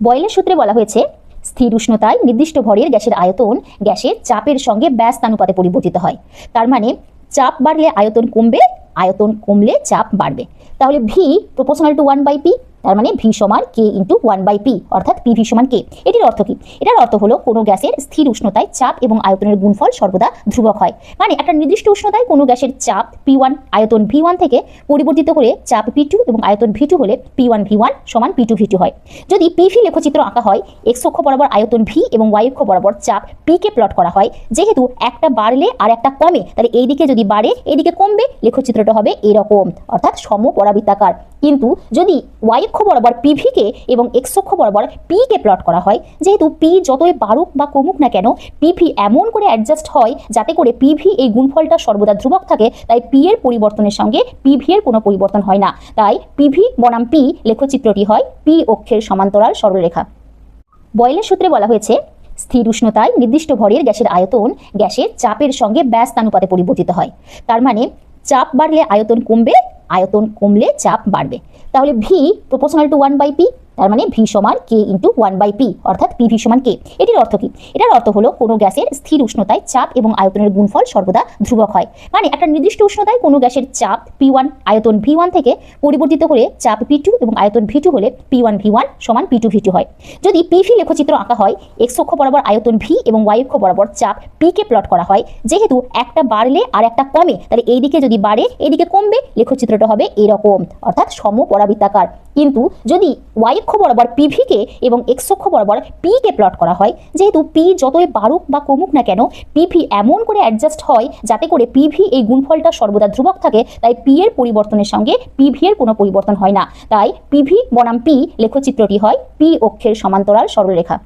বয়েলের সূত্রে বলা হয়েছে স্থির উষ্ণতায় নির্দিষ্ট ভরের গ্যাসের আয়তন গ্যাসের চাপের সঙ্গে ব্যস্তানুপাতে পরিবর্তিত হয়। তার মানে চাপ বাড়লে আয়তন কমবে, আয়তন কমলে চাপ বাড়বে। তাহলে ভি প্রপোর্শনাল টু 1/p, তার মানে ভি সমান কে ইন্টু 1/p, অর্থাৎ পিভি সমান কে। এটির অর্থ কি? এটার অর্থ হলো কোনো গ্যাসের স্থির উষ্ণতায় চাপ এবং আয়তনের গুণফল সর্বদা ধ্রুবক হয়। মানে একটা নির্দিষ্ট উষ্ণতায় কোনো গ্যাসের চাপ P1 আয়তন V1 থেকে পরিবর্তিত হলে চাপ P2 এবং আয়তন V2 হলে P1 V1 সমান P2 V2 হয়। যদি পিভি লেখচিত্র আঁকা হয়, এক্স অক্ষ বরাবর আয়তন ভি এবং ওয়াই অক্ষ বরাবর চাপ পি কে প্লট করা হয়, যেহেতু একটা বাড়লে আর একটা কমে, তাহলে এই দিকে যদি বাড়ে এইদিকে কমবে, লেখচিত্রটা হবে এরকম, অর্থাৎ সমপরাবৃত্তাকার। কিন্তু যদি ওয়াই অক্ষ বরাবর পিভিকে এবং এক্স অক্ষ বরাবর পি কে প্লট করা হয়, যেহেতু পি যতই বাড়ুক বা কমুক না কেন, পিভি এমন করে অ্যাডজাস্ট হয় যাতে করে পিভি এই গুণফলটা সর্বদা ধ্রুবক থাকে, তাই পি এর পরিবর্তনের সঙ্গে পিভি এর কোনো পরিবর্তন হয় না। তাই পিভি বনাম পি লেখচিত্রটি হয় পি অক্ষের সমান্তরাল সরলরেখা। বয়েলের সূত্রে বলা হয়েছে স্থির উষ্ণতায় নির্দিষ্ট ভরের গ্যাসের আয়তন গ্যাসের চাপের সঙ্গে ব্যস্তানুপাতে পরিবর্তিত হয়। তার মানে চাপ বাড়লে আয়তন কমবে, আয়তন কমলে চাপ বাড়বে। তাহলে ভি প্রপোর্শনাল টু 1/p, তার মানে ভি সমান কে ইন্টু 1/p, অর্থাৎ পিভি সমান কে। এটির অর্থ কি? এটার অর্থ হলো কোনো গ্যাসের স্থির উষ্ণতায় চাপ এবং আয়তনের গুণফল সর্বদা ধ্রুবক হয়। মানে একটা নির্দিষ্ট উষ্ণতায় কোনো গ্যাসের চাপ P1 আয়তন V1 থেকে পরিবর্তিত হলে চাপ P2 এবং আয়তন V2 হলে P1 V1 সমান P2 V2 হয়। যদি পিভি লেখচিত্র আঁকা হয়, এক্স অক্ষ বরাবর আয়তন ভি এবং ওয়াই অক্ষ বরাবর চাপ পি কে প্লট করা হয়, যেহেতু একটা বাড়লে আর একটা কমে, তাহলে এই দিকে যদি বাড়ে এইদিকে কমবে, লেখচিত্রটা হবে এরকম, অর্থাৎ সমপরাবৃত্তাকার। কিন্তু যদি ওয়াই অক্ষ বরাবর পিভিকে এবং এক্স অক্ষ বরাবর পি কে প্লট করা হয়, যেহেতু পি যতই বাড়ুক বা কমুক না কেন, পিভি এমন করে অ্যাডজাস্ট হয় যাতে করে পিভি এই গুণফলটা সর্বদা ধ্রুবক থাকে, তাই পি এর পরিবর্তনের সঙ্গে পিভি এর কোনো পরিবর্তন হয় না। তাই পিভি বনাম পি লেখচিত্রটি হয় পি অক্ষের সমান্তরাল সরলরেখা।